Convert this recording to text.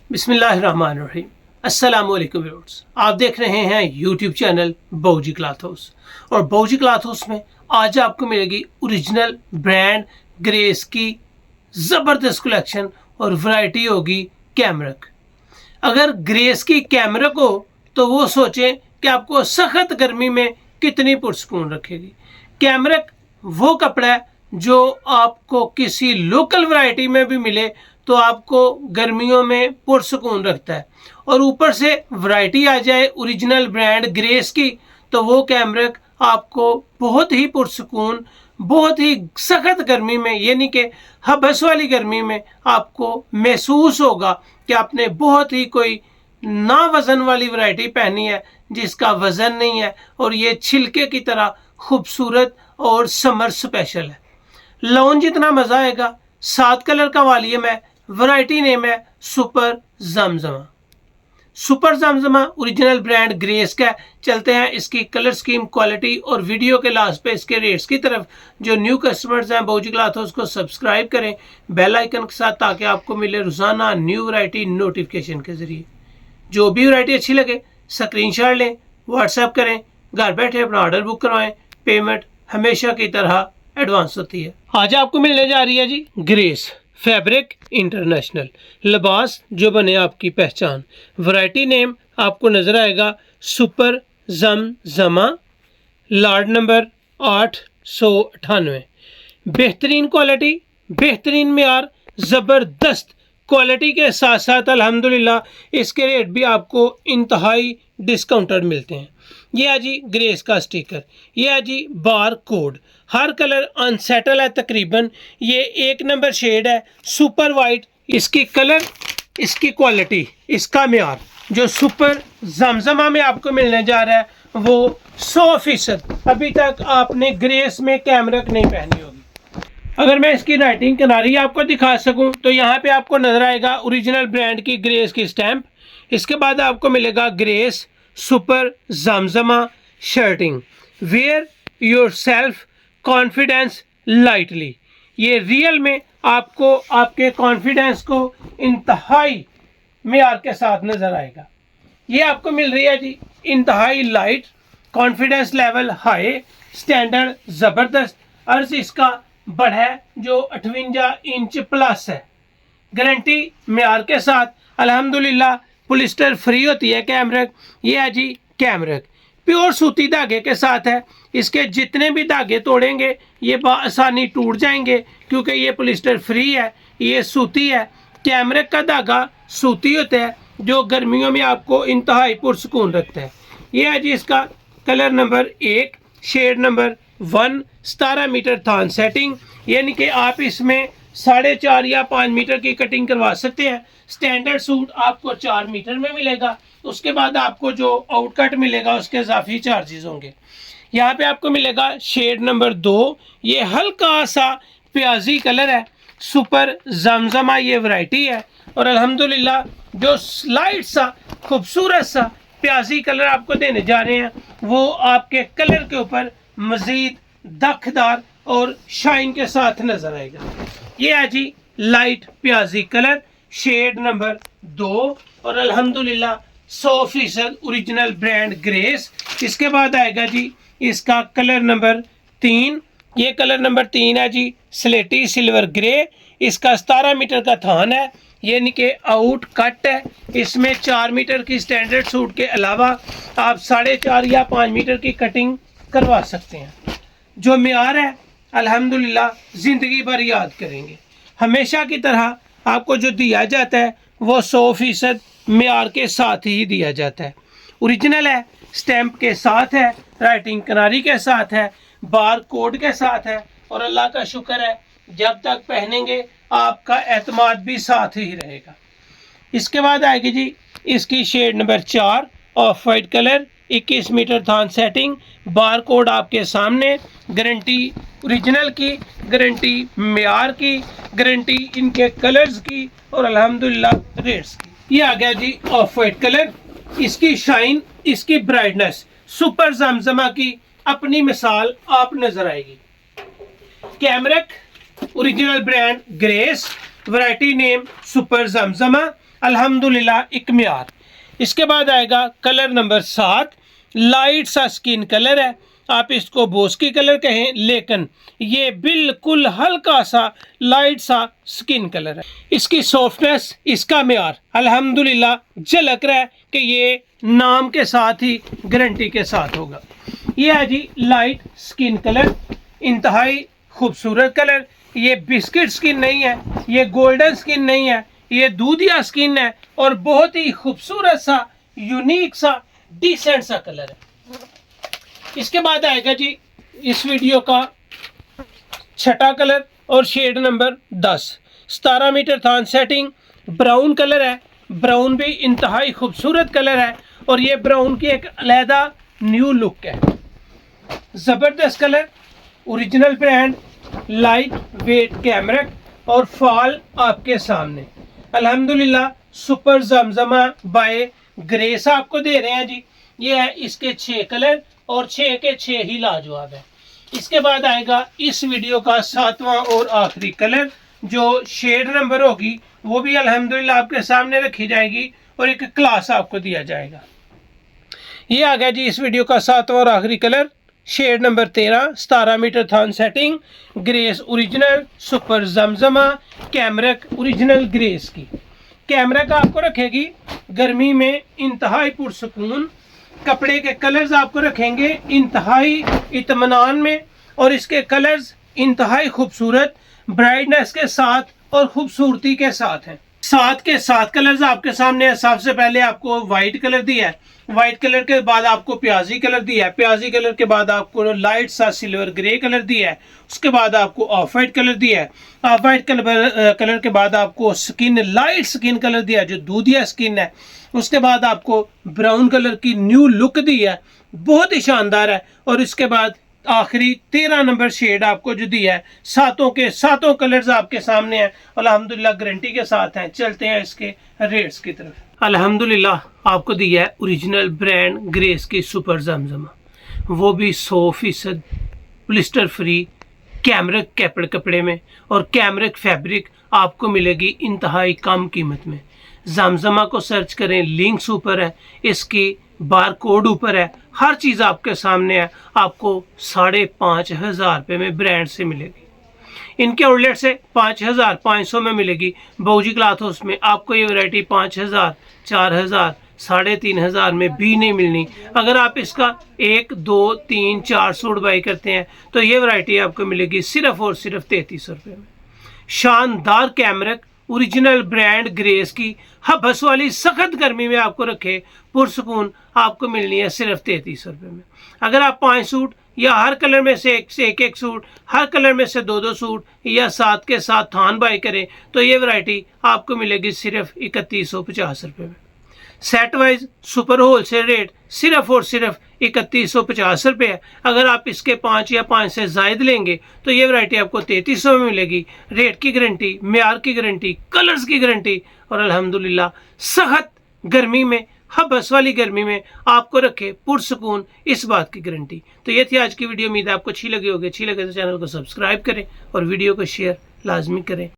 बिस्मिल्लाहिर्रहमानिर्रहीम। अस्सलामुअलैकुम व्यूअर्स, आप देख रहे हैं यूट्यूब चैनल बौजी क्लॉथ हाउस। और बौजी क्लॉथ हाउस में आज आपको मिलेगी ओरिजिनल ब्रांड ग्रेस की ज़बरदस्त कलेक्शन और वैरायटी होगी कैमरक। अगर ग्रेस की कैमरक हो तो वो सोचें कि आपको सख्त गर्मी में कितनी पुरसकून रखेगी। कैमरक वो कपड़ा है जो आपको किसी लोकल वैरायटी में भी मिले तो आपको गर्मियों में पुरसकून रखता है, और ऊपर से वैरायटी आ जाए ओरिजिनल ब्रांड ग्रेस की तो वो कैमरक आपको बहुत ही पुरसकून, बहुत ही सख्त गर्मी में, यानी कि हबस वाली गर्मी में आपको महसूस होगा कि आपने बहुत ही कोई ना वज़न वाली वैरायटी पहनी है जिसका वज़न नहीं है, और ये छिलके की तरह खूबसूरत और समर स्पेशल है। लॉन्ज इतना मज़ा आएगा। 7 कलर का वॉल्यूम है। वैरायटी नेम है super Zamzama. Super Zamzama original brand grace का। चलते हैं इसकी कलर स्कीम, क्वालिटी और वीडियो के लास्ट पे इसके रेट्स की तरफ। जो न्यू कस्टमर्स हैं बौजी क्लॉथ हाउस को सब्सक्राइब करें बेल आइकन के साथ, ताकि आपको मिले रोज़ाना न्यू वैरायटी नोटिफिकेशन के ज़रिए। जो भी वैरायटी अच्छी लगे स्क्रीनशॉट लें, व्हाट्सएप करें, घर बैठे अपना ऑर्डर बुक करवाएं। पेमेंट हमेशा की तरह एडवांस होती है। आज आपको मिलने जा रही है जी ग्रेस फैब्रिक इंटरनेशनल लिबास जो बने आपकी पहचान। वैरायटी नेम आपको नज़र आएगा सुपर जमजमा, लार्ड नंबर 898। बेहतरीन क्वालिटी, बेहतरीन मेयार, ज़बरदस्त क्वालिटी के साथ साथ अल्हम्दुलिल्लाह इसके रेट भी आपको इंतहाई डिस्काउंटेड मिलते हैं। ये है जी ग्रेस का स्टिकर, ये है जी बार कोड। हर कलर अनसेटल है तकरीबन। ये 1 नंबर शेड है, सुपर वाइट। इसकी कलर, इसकी क्वालिटी, इसका मेयार जो सुपर जमजमा में आपको मिलने जा रहा है वो 100%। अभी तक आपने ग्रेस में कैमरक नहीं पहनी होगी। अगर मैं इसकी राइटिंग किनारी आपको दिखा सकूं तो यहाँ पे आपको नजर आएगा ओरिजिनल ब्रांड की ग्रेस की स्टैंप। इसके बाद आपको मिलेगा ग्रेस सुपर जमजमा shirting. Wear your self confidence lightly. ये रियल में आपको आपके कॉन्फिडेंस को इंतहाई मेयार के साथ नजर आएगा। ये आपको मिल रही है जी इंतहाई light, confidence level high, standard ज़बरदस्त। अर्ज इसका बड़ा है जो 58 इंच प्लस है। गारंटी मेयार के साथ अल्हम्दुलिल्लाह पॉलिस्टर फ्री होती है कैमरक। ये है जी कैमरक, प्योर सूती धागे के साथ है। इसके जितने भी धागे तोड़ेंगे ये आसानी टूट जाएंगे क्योंकि ये पॉलिस्टर फ्री है, ये सूती है। कैमरक का धागा सूती होता है जो गर्मियों में आपको इंतहाई पुरसकून रखता है। ये है जी इसका colour number 1, shade number 1। 17 metre थान सेटिंग, यानी कि आप इसमें 4.5 या 5 मीटर की कटिंग करवा सकते हैं। स्टैंडर्ड सूट आपको 4 मीटर में मिलेगा। उसके बाद आपको जो आउटकट मिलेगा उसके इजाफी चार्जेस होंगे। यहाँ पे आपको मिलेगा शेड नंबर 2। ये हल्का सा प्याजी कलर है, सुपर जमजमा ये वैरायटी है। और अल्हम्दुलिल्लाह जो लाइट सा खूबसूरत सा प्याजी कलर आपको देने जा रहे हैं वो आपके कलर के ऊपर मज़ीद दखदार और शाइन के साथ नजर आएगा। ये है जी लाइट प्याजी कलर, शेड नंबर 2, और अल्हम्दुलिल्लाह 100% ओरिजिनल ब्रांड ग्रेस। इसके बाद आएगा जी इसका कलर नंबर 3। ये कलर नंबर 3 है जी स्लेटी सिल्वर ग्रे। इसका 17 मीटर का थान है, यानी कि आउट कट है। इसमें 4 मीटर की स्टैंडर्ड सूट के अलावा आप 4.5 या 5 मीटर की कटिंग करवा सकते हैं। जो मेयार है अल्हम्दुलिल्लाह ज़िंदगी भर याद करेंगे। हमेशा की तरह आपको जो दिया जाता है वो 100% मेयार के साथ ही दिया जाता है। ओरिजिनल है, स्टैंप के साथ है, राइटिंग किनारी के साथ है, बार कोड के साथ है। और अल्लाह का शुक्र है जब तक पहनेंगे आपका एतमाद भी साथ ही रहेगा। इसके बाद आएगी जी इसकी shade number 4, off white colour, 21 metre थान सेटिंग, बार कोड आपके सामने। गारंटी ओरिजिनल की, गारंटी मेयार की, गारंटी इनके कलर्स की और अल्हम्दुलिल्लाह रेट्स की। ये आ गया जी ऑफ वाइट कलर। इसकी शाइन, इसकी ब्राइटनेस सुपर जमजमा की अपनी मिसाल आप नजर आएगी। Cambric original brand Grace, variety name super Zamzama. अल्हम्दुलिल्लाह एक म्यार। इसके बाद आएगा कलर नंबर 7, लाइट सा स्किन कलर है, आप इसको बोस्की कलर कहें, लेकिन ये बिल्कुल हल्का सा लाइट सा स्किन कलर है। इसकी सॉफ्टनेस, इसका म्यार अल्हम्दुलिल्लाह झलक रहा है कि ये नाम के साथ ही गारंटी के साथ होगा। ये है जी लाइट स्किन कलर, इंतहाई खूबसूरत कलर। ये बिस्किट स्किन नहीं है, ये गोल्डन स्किन नहीं है, ये दूधिया स्किन है और बहुत ही खूबसूरत सा, यूनिक सा, डिसेंट सा कलर है। इसके बाद आएगा जी इस वीडियो का छठा कलर और शेड नंबर 10, 17 मीटर थान सेटिंग, ब्राउन कलर है। ब्राउन भी इंतहाई खूबसूरत कलर है और ये ब्राउन की एक अलहदा न्यू लुक है। ज़बरदस्त colour, original brand, light weight cambric और फॉल आपके सामने। अल्हम्दुलिल्लाह सुपर जमजमा बाय ग्रेस आपको दे रहे हैं जी। ये है इसके 6 कलर और 6 के 6 ही लाजवाब है। इसके बाद आएगा इस वीडियो का 7वां और आखिरी कलर, जो शेड नंबर होगी वो भी अल्हम्दुलिल्लाह आपके सामने रखी जाएगी और एक क्लास आपको दिया जाएगा। ये आ गया जी इस वीडियो का 7वां और आखिरी कलर, शेड नंबर 13, 17 मीटर थान setting, Grace original, super Zamzama cambric original Grace की। कैमरक आपको रखेगी गर्मी में इंतहाई पुरसकून, कपड़े के कलर्स आपको रखेंगे इंतहाई इत्मीनान में और इसके कलर्स इंतहाई खूबसूरत ब्राइटनेस के साथ और खूबसूरती के साथ हैं। 7 के 7 कलर्स आपके सामने है। सबसे पहले आपको वाइट कलर दिया है, वाइट कलर के बाद आपको प्याजी कलर दिया है, प्याजी कलर के बाद आपको लाइट सा सिल्वर ग्रे कलर दिया है, उसके बाद आपको ऑफ वाइट कलर दिया है, ऑफ वाइट कलर के बाद आपको स्किन लाइट स्किन कलर दिया है जो दूधिया स्किन है, उसके बाद आपको ब्राउन कलर की न्यू लुक दी है, बहुत ही शानदार है। और इसके बाद आखिरी 13 नंबर शेड आपको जो दिया है, 7 के 7 कलर्स आपके सामने हैं, अल्हम्दुलिल्लाह गारंटी के साथ हैं। चलते हैं इसके रेट्स की तरफ। अल्हम्दुलिल्लाह आपको दिया है ओरिजिनल ब्रांड ग्रेस की सुपर जमजमा, वो भी 100% ब्लिस्टर फ्री कैमरक कपड़े में और कैमरक फैब्रिक आपको मिलेगी इंतहाई कम कीमत में। जमजमा को सर्च करें, लिंक्स ऊपर है, इसकी बार कोड ऊपर है, हर चीज़ आपके सामने है। आपको 5,500 रुपये में ब्रांड से मिलेगी। इनके आउटलेट से 5,500 में मिलेगी। बाऊजी क्लॉथ हाउस में आपको ये वैरायटी 5,000, 4,000, 3,500 में भी नहीं मिलनी। अगर आप इसका 1, 2, 3, 4 सूट बाई करते हैं तो ये वैरायटी आपको मिलेगी सिर्फ और सिर्फ 3,300 रुपये में। शानदार कैमरक ओरिजिनल ब्रांड ग्रेस की हबस वाली सख्त गर्मी में आपको रखे पुरसकून आपको मिलनी है सिर्फ 3,300 रुपये में। अगर आप 5 सूट या हर कलर में से एक सूट, हर कलर में से 2 सूट या 7 के 7 थान बाई करें तो ये वैरायटी आपको मिलेगी सिर्फ 3,150 रुपये में। Set wise super wholesale rate सिर्फ और सिर्फ 3,150 रुपये है। अगर आप इसके 5 या 5 से ज़ायद लेंगे तो ये वैरायटी आपको 3,300 में मिलेगी। रेट की गारंटी, म्यार की गारंटी, कलर्स की गारंटी और अल्हम्दुलिल्लाह सख्त गर्मी में, हबस वाली गर्मी में आपको रखे पुरसकून, इस बात की गारंटी। तो ये थी आज की वीडियो। उम्मीद है आपको अच्छी लगी होगी। अच्छी लगे तो चैनल को सब्सक्राइब करें और वीडियो को शेयर लाजमी करें।